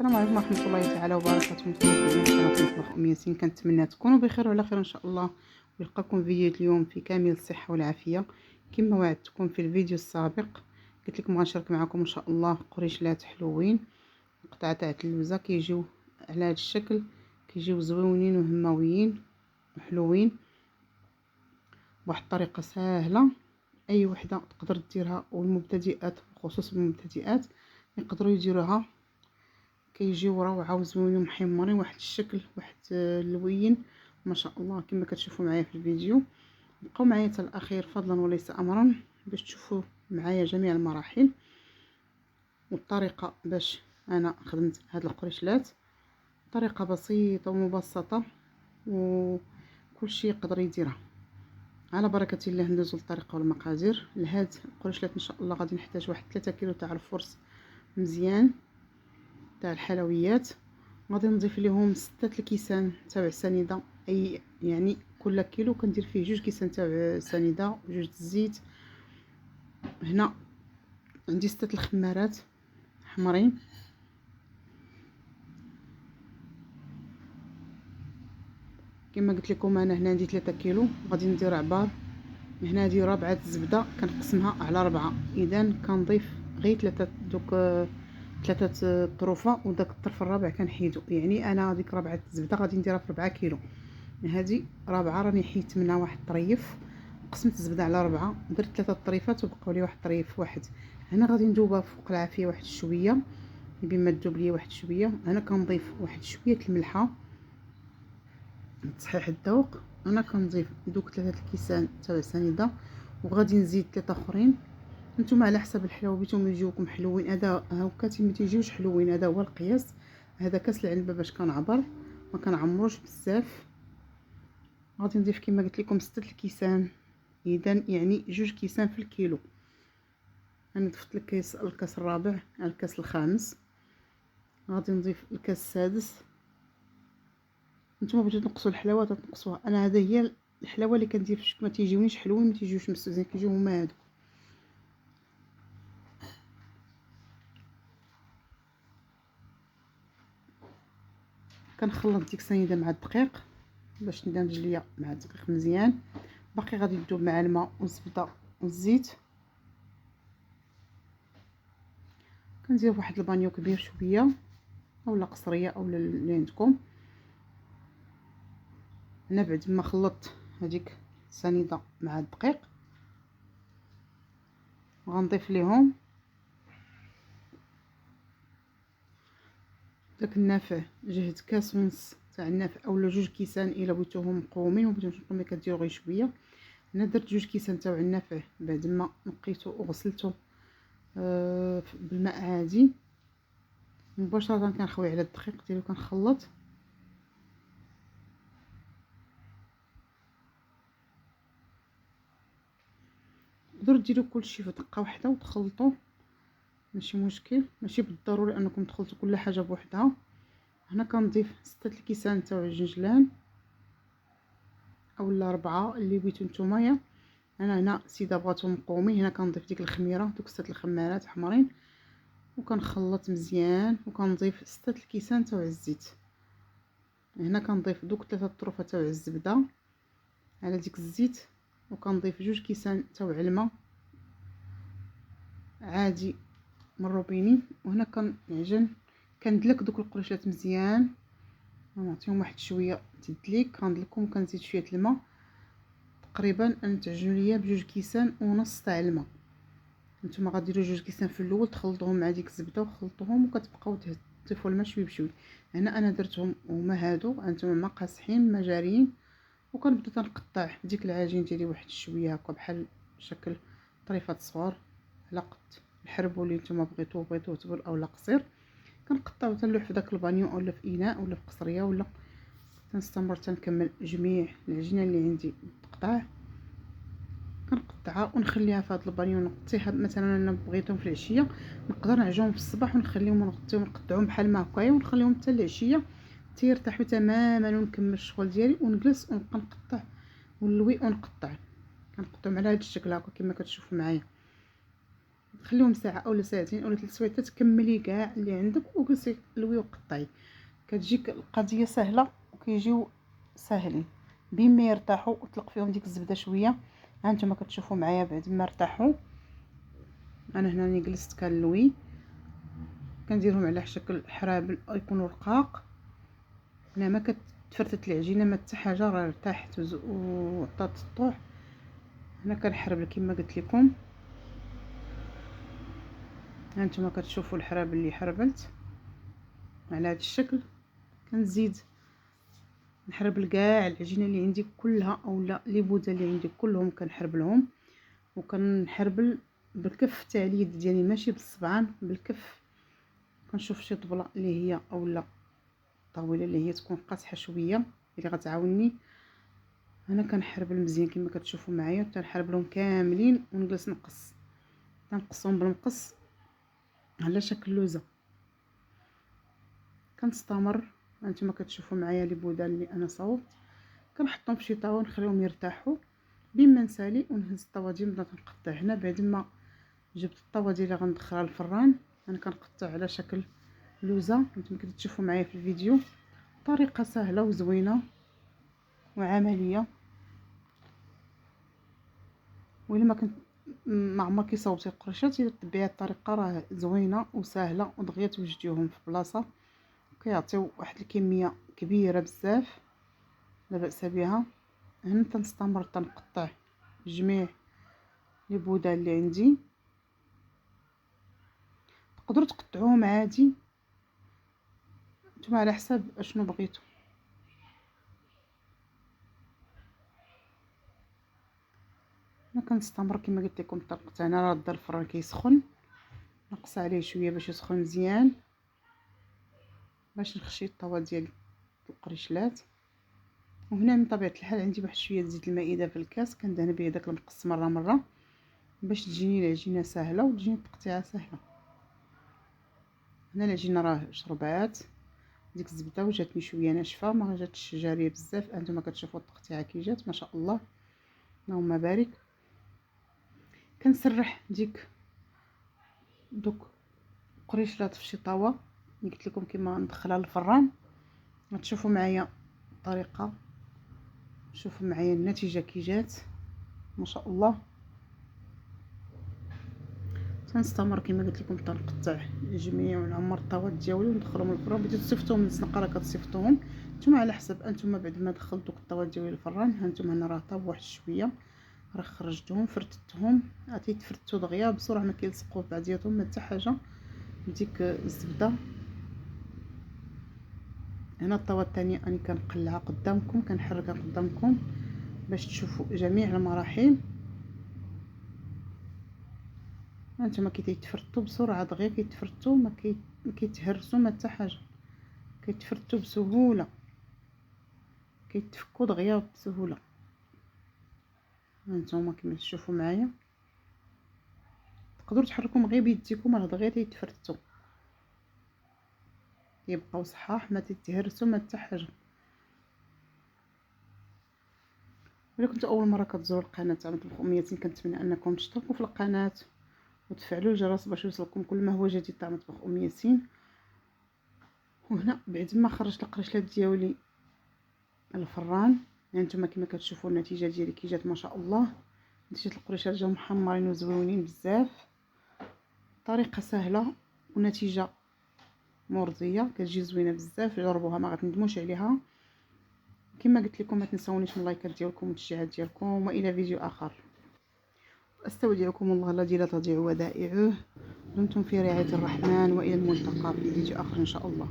السلام عليكم ورحمة الله تعالى وبركاته. متابعين قناة مطبخ أم ياسين، كنتمنى تكونوا بخير وعلى خير إن شاء الله، ويلقاكم فيديو اليوم في كامل الصحة والعافية. كما وعدتكم في الفيديو السابق، قلت لكم غنشارك معكم إن شاء الله قريشلات حلوين، قطعة تاع اللوزة كيجيو على هذا الشكل، كيجيو زويونين وهماويين وحلوين بواحد الطريقة سهلة. أي وحدة تقدر ديرها، والمبتدئات بخصوص المبتدئات يقدروا يديروها. كيجيو روعه وزوينين محمرين واحد الشكل، واحد اللوين ما شاء الله كما كتشوفوا معايا في الفيديو. بقاو معايا حتى الاخير فضلا وليس امرا باش تشوفوا معايا جميع المراحل والطريقه باش انا خدمت هاد القريشلات. طريقه بسيطه ومبسطه وكل شيء يقدر يديرها. على بركه الله ندوزو للطريقه والمقادير. لهاد القريشلات ان شاء الله غادي نحتاج واحد 3 كيلو تاع الفرص مزيان تاع الحلويات. غادي نضيف ليهم 6 الكيسان تاع السنيده، اي يعني كل كيلو كندير فيه 2 كيسان تاع السنيده وجوج الزيت. هنا عندي 6 الخمارات حمرين. كما قلت لكم انا هنا عندي 3 كيلو، غادي ندير عبار. هنا هذه ربعه الزبده كنقسمها على 4، اذا كنضيف غير 3 دوك 3 طروفه، وداك الطرف الرابع كنحيدو. يعني انا ديك ربعه الزبده غادي نديرها في 4 كيلو. هذه رابعه راني حيدت منها واحد الطريف، قسمت الزبده على 4، درت 3 طريفات وبقاو لي واحد الطريف واحد. هنا غادي ندوبها فوق العافيه واحد شويه بما تذوب لي واحد شويه. هنا كنضيف واحد شويه الملحه لتصحيح الذوق. انا كنضيف دوك 3 الكيسان تاع السنيده، وغادي نزيد 3 اخرين. نتوما على حسب الحلاوه بغيتوهم يجيوكم حلوين، هذا هاكا ما تيجيوش حلوين، هذا هو القياس. هذا كاس العنبه باش كنعبر ما كنعمروش بزاف. غادي نضيف كما قلت لكم 6 الكيسان، اذا يعني 2 كيسان في الكيلو. انا ضفت الكاس الرابع على الكاس الخامس. غادي نضيف الكاس السادس. نتوما بغيتو تنقصوا الحلاوه تنقصوها، انا هذا هي الحلاوه اللي كندير ما تيجيونيش حلوين، ما تيجيوش مسوزين، كيجيو هما هادو. كنخلط ديك السنيده مع الدقيق باش تندمج ليا مع الدقيق مزيان. باقي غادي تذوب مع الماء والزبده والزيت. كندير واحد البانيو كبير شويه اولا قصريه اولا اللي عندكم. هنا بعد ما خلطت هذيك السنيده مع الدقيق غنضيف ليهم داك النافع. جهد كاس ونص تاع النافع اولا 2 كيسان الا بغيتوهم مقومين، وبغيتوهم كديروا غير شويه. هنا درت 2 كيسان تاع النافع بعد ما نقيته وغسلته بالماء عادي. مباشره كنخوي على الدقيق ديالو كنخلط. تقدروا ديروا كلشي في دقه واحده وتخلطوا، ماشي مشكل، ماشي بالضروري انكم تخلطوا كل حاجه بوحدها. هنا كنضيف 6 الكيسان تاع الجنجلان اولا 4 اللي بغيتو نتوما. انا هنا سيده بغاتهم مقومين، هنا كنضيف ديك الخميره دوك 6 الخمارات حمرين وكنخلط مزيان. وكنضيف 6 الكيسان تاع الزيت. هنا كنضيف دوك 3 طروفات تاع الزبده على ديك الزيت، وكنضيف 2 كيسان تاع الماء عادي من الروبيني. وهنا كنعجن كندلك دوك القريشات مزيان ونعطيهم واحد شويه تدليك. كندلكم وكنزيد شويه الماء تقريبا نتعجنوا ليا ب2 كيسان ونص تاع الماء. نتوما غديروا 2 كيسان في الاول تخلطوهم مع ديك الزبده وخلطوهم وكتبقاو تضيفوا الماء شويه بشويه. هنا انا درتهم هما هادو، انتم ما قاصحين ما جاريين. وكنبدا تنقطع ديك العجين ديالي واحد شويه هكا بحال شكل طريفات صغار على قد الحربو اللي نتوما بغيتوه طول اولا قصير. كنقطعو تنلوح في داك البانيو اولا في اناء اولا في قصريه، ولا تنستمر تنكمل جميع العجينه اللي عندي تقطع. كنقطعها ونخليها في هذا البانيو نغطيها. مثلا انا بغيتهم في العشيه نقدر نعجنهم في الصباح ونخليهم ونغطيهم ونقطعهم بحال ما هكايا ونخليهم حتى العشيه تيرتاحوا تماما، ونكمل الشغل ديالي ونجلس ونبقى نقطع ونلوي ونقطع. كنقطعهم على هذا الشكل هكا كما كتشوفوا معايا. خليهم ساعه اولا ساعتين اولا 3 سوايع تكملي كاع اللي عندك وجلسي لوي وقطعي. كتجيك القضيه سهله وكيجيو ساهلين بين ما يرتاحوا وطلق فيهم ديك الزبده شويه. ها نتوما كتشوفوا معايا بعد ما ارتاحوا. انا هنا راني جلست كنلوي كنديرهم على شكل حرابل يكونوا رقاق. هنا ما كتفرتت العجينه ما حتى حاجه راه ارتاحت وعطات الطوح. هنا كنحربل كما قلت لكم. ها نتوما كتشوفوا الحرابل اللي حربلت على هذا الشكل. كنزيد نحربل كاع العجينه اللي عندي كلها اولا لي بوده اللي عندي كلهم كنحربلهم وكنحربل بالكف تاع اليد ديالي ماشي بالصبعان بالكف. كنشوف شي طبله اللي هي اولا طاوله اللي هي تكون قاصحه شويه اللي غتعاونني. انا كنحربل مزيان كما كتشوفوا معايا تنحربلهم كاملين ونجلس كنقصهم بالمقص على شكل لوزه. كنستمر. هانتوما كتشوفوا معايا لي بوده اللي انا صوبت كنحطهم في شي طاوه ونخليهم يرتاحوا بين ما نسالي ونهز الطوادي نبدا نقطع. هنا بعد ما جبت الطوادي اللي غندخلها للفران انا كنقطع على شكل لوزه. نتوما كتشوفوا معايا في الفيديو طريقه سهله وزوينه وعمليه. وإلا ما كنت ما عمرك صوبتي القريشات تبعي الطريقه راه زوينه وسهله ودغيا توجديهم في بلاصه كيعطيو واحد الكميه كبيره بزاف لا باس بها. هنا تنستمر تنقطع جميع لي بوده اللي عندي. تقدروا تقطعوهم عادي نتوما على حساب اشنو بغيتو. انا كنستمر كما قلت لكم تنقطع. انا راه الفران كيسخن نقص عليه شويه باش يسخن مزيان باش نخشي الطوا ديال القريشلات. وهنا من طبيعه الحال عندي واحد شويه زيت المائده في الكاس كندهن به داك المقص مره باش تجيني العجينه سهله وتجيني التقطيعه سهله. هنا العجينه راه شربات ديك الزبده وجاتني شويه ناشفه ما جاتش جاريه بزاف. انتما كتشوفوا التقطيعه كي جات ما شاء الله اللهم بارك. كنسرح ديك دوك قريشلات في شي طاوه قلت لكم كيما ندخلها للفران. غتشوفوا معايا الطريقه شوفوا معايا النتيجه كي جات ما شاء الله. تنستمر كما قلت لكم تنقطع جميع ونعمر الطاوات ديالي وندخلهم للفران. بديتو تصيفطوهم من الزنقه راه كتصيفطوهم نتوما على حسب انتما بعد ما دخلت دوك الطاوات ديالي للفران. ها نتوما هنا راه طاب واحد شويه راه خرجتهم فرتتهم عطيت تفرتو دغيا بسرعه ما كيلصقوا بعضياتهم ما حتى حاجه ديك الزبده. هنا الطاوه الثانيه راني كنقلعها قدامكم كنحركها قدامكم باش تشوفوا جميع المراحل. هانتوما كيتفرتوا بسرعه دغيا كيتفرتوا ما كيتهرسوا ما حتى حاجه كيتفرتوا بسهوله كيتفكوا دغيا بسهوله. هانتوما كما تشوفوا معايا تقدروا تحركوهم غير بيديكم راه دغيا تيتفرتوا يبقاو صحاح ما تيتهرسوا ما حتى حاجه. الا كنتو اول مره كتزوروا القناه تاع مطبخ ام ياسين كنتمنى انكم تشتركوا في القناه وتفعلوا الجرس باش يوصلكم كل ما هو جديد تاع مطبخ ام ياسين. وهنا بعد ما خرجت القريشلات ديالي الفران يعني نتوما كما كتشوفوا النتيجه ديالي كي جات ما شاء الله. نتيجه القريشات جاو محمرين وزوينين بزاف. طريقه سهله ونتيجه مرضيه كتجي زوينه بزاف. جربوها ما غتندموش عليها. كما قلت لكم ما تنسونيش من اللايكات ديالكم والتشجيعات ديالكم والى فيديو اخر. استودعكم الله الذي لا تضيع ودائعه. دمتم في رعايه الرحمن والى الملتقى في فيديو اخر ان شاء الله.